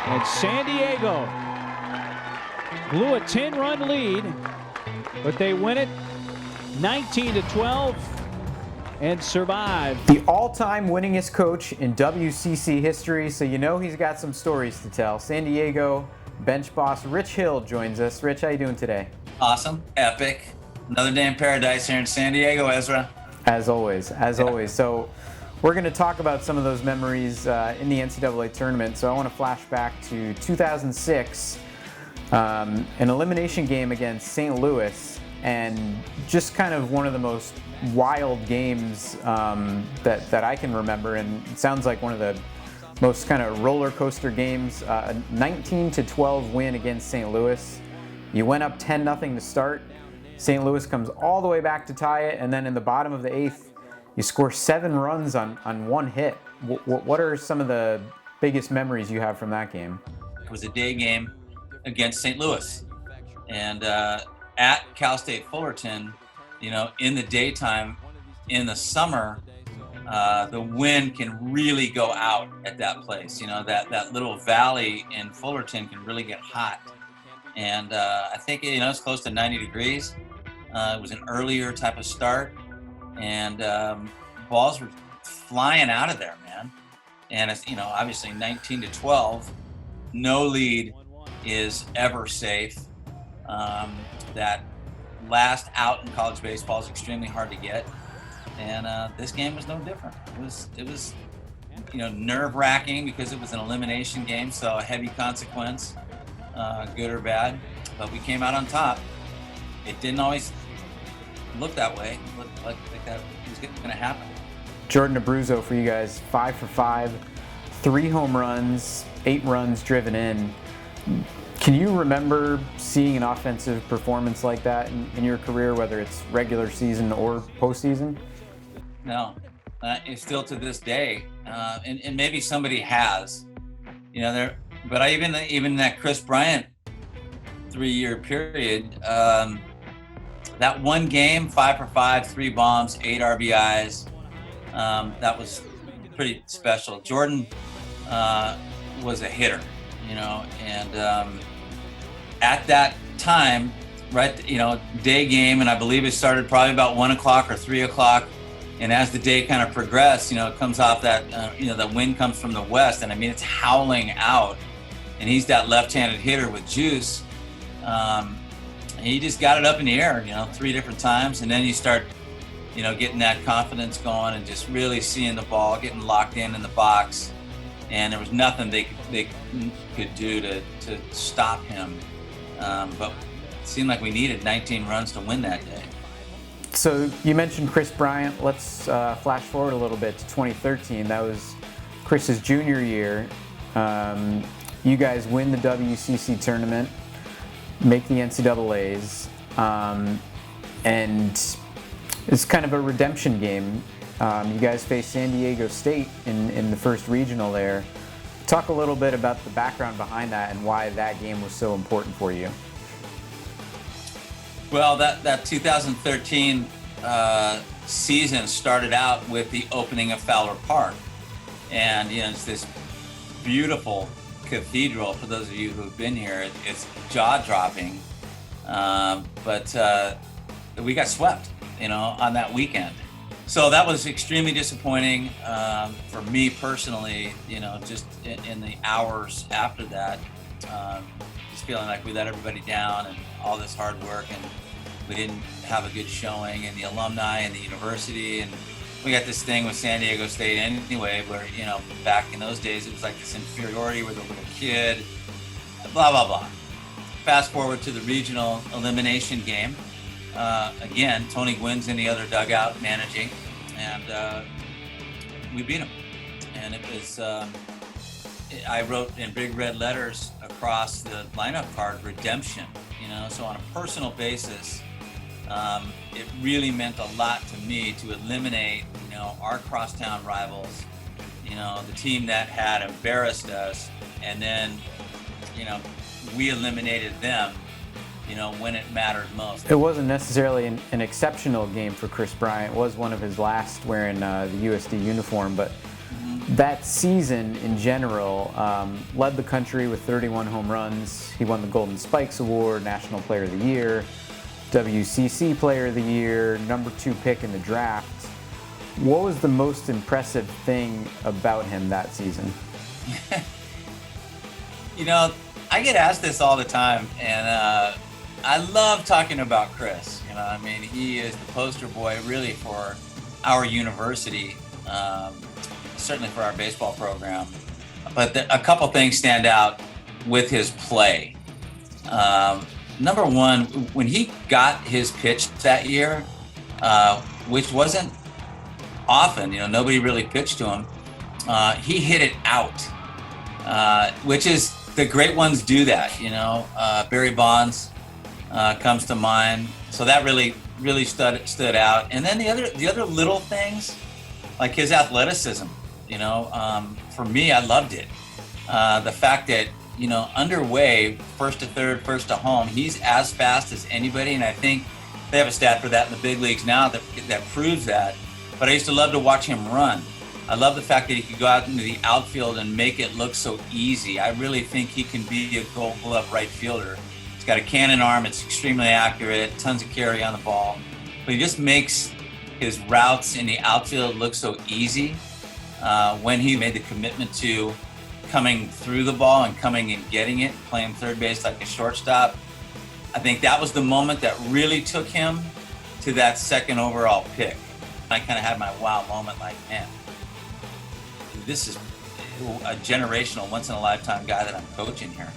And San Diego blew a 10-run lead, but they win it 19-12 and survive. The all-time winningest coach in WCC history, so you know he's got some stories to tell. San Diego bench boss Rich Hill joins us. Rich, how you doing today? Awesome, epic. Another day in paradise here in San Diego, Ezra. As always, always. So we're going to talk about some of those memories in the NCAA tournament. So I want to flash back to 2006, an elimination game against St. Louis, and just kind of one of the most wild games that I can remember, and it sounds like one of the most kind of roller coaster games. A 19-12 win against St. Louis. You went up 10-0 to start. St. Louis comes all the way back to tie it, and then in the bottom of the 8th, you score 7 runs on one hit. What are some of the biggest memories you have from that game? It was a day game against St. Louis, and at Cal State Fullerton, you know, in the daytime, in the summer, the wind can really go out at that place. You know, that little valley in Fullerton can really get hot. And I think, you know, it's close to 90 degrees. It was an earlier type of start, and balls were flying out of there, man. And it's, you know, obviously 19-12, no lead is ever safe. That last out in college baseball is extremely hard to get, and this game was no different. It was you know, nerve-wracking because it was an elimination game, so a heavy consequence, good or bad, but we came out on top. It didn't always look that way. It looked like that was going to happen. Jordan Abruzzo for you guys, 5 for 5, 3 home runs, 8 runs driven in. Can you remember seeing an offensive performance like that in your career, whether it's regular season or postseason? No, it's still to this day, and maybe somebody has, you know, but even that Kris Bryant 3-year period, that one game, 5 for 5, 3 bombs, 8 RBIs, that was pretty special. Jordan was a hitter, you know, and at that time, right, you know, day game, and I believe it started probably about 1 o'clock or 3 o'clock. And as the day kind of progressed, you know, it comes off that, you know, the wind comes from the west, and I mean, it's howling out, and he's that left-handed hitter with juice. And he just got it up in the air, you know, 3 different times, and then you start, you know, getting that confidence going and just really seeing the ball, getting locked in the box, and there was nothing they could do to stop him. But it seemed like we needed 19 runs to win that day. So you mentioned Kris Bryant. Let's flash forward a little bit to 2013. That was Kris's junior year. You guys win the WCC tournament, make the NCAAs, and it's kind of a redemption game. You guys face San Diego State in the first regional there. Talk a little bit about the background behind that and why that game was so important for you. Well, that 2013 season started out with the opening of Fowler Park, and you know, it's this beautiful cathedral. For those of you who've been here, it's jaw-dropping. But we got swept, you know, on that weekend. So that was extremely disappointing for me personally, you know, just in the hours after that, just feeling like we let everybody down and all this hard work, and we didn't have a good showing, and the alumni and the university, and we got this thing with San Diego State anyway, where, you know, back in those days, it was like this inferiority with a little kid, blah, blah, blah. Fast forward to the regional elimination game. Again, Tony Gwynn's in the other dugout managing, and we beat him. And it was, I wrote in big red letters across the lineup card, redemption, you know, so on a personal basis, it really meant a lot to me to eliminate, you know, our crosstown rivals, you know, the team that had embarrassed us, and then, you know, we eliminated them, you know, when it mattered most. It wasn't necessarily an exceptional game for Kris Bryant. It was one of his last wearing the USD uniform, but That season in general, led the country with 31 home runs. He won the Golden Spikes Award, National Player of the Year, WCC Player of the Year, #2 pick in the draft. What was the most impressive thing about him that season? You know, I get asked this all the time, and I love talking about Kris. You know, I mean, he is the poster boy really for our university, certainly for our baseball program. But a couple things stand out with his play. Number one, when he got his pitch that year, which wasn't often, you know, nobody really pitched to him, he hit it out, which is, the great ones do that, you know. Barry Bonds comes to mind. So that really stood out. And then the other little things, like his athleticism, you know, for me, I loved it. The fact that, you know, underway, first to third, first to home, he's as fast as anybody. And I think they have a stat for that in the big leagues now that proves that. But I used to love to watch him run. I love the fact that he could go out into the outfield and make it look so easy. I really think he can be a Gold Glove right fielder. He's got a cannon arm. It's extremely accurate, tons of carry on the ball. But he just makes his routes in the outfield look so easy. When he made the commitment to coming through the ball and coming and getting it, playing third base like a shortstop, I think that was the moment that really took him to that second overall pick. I kind of had my wow moment, like, man, this is a generational, once-in-a-lifetime guy that I'm coaching here.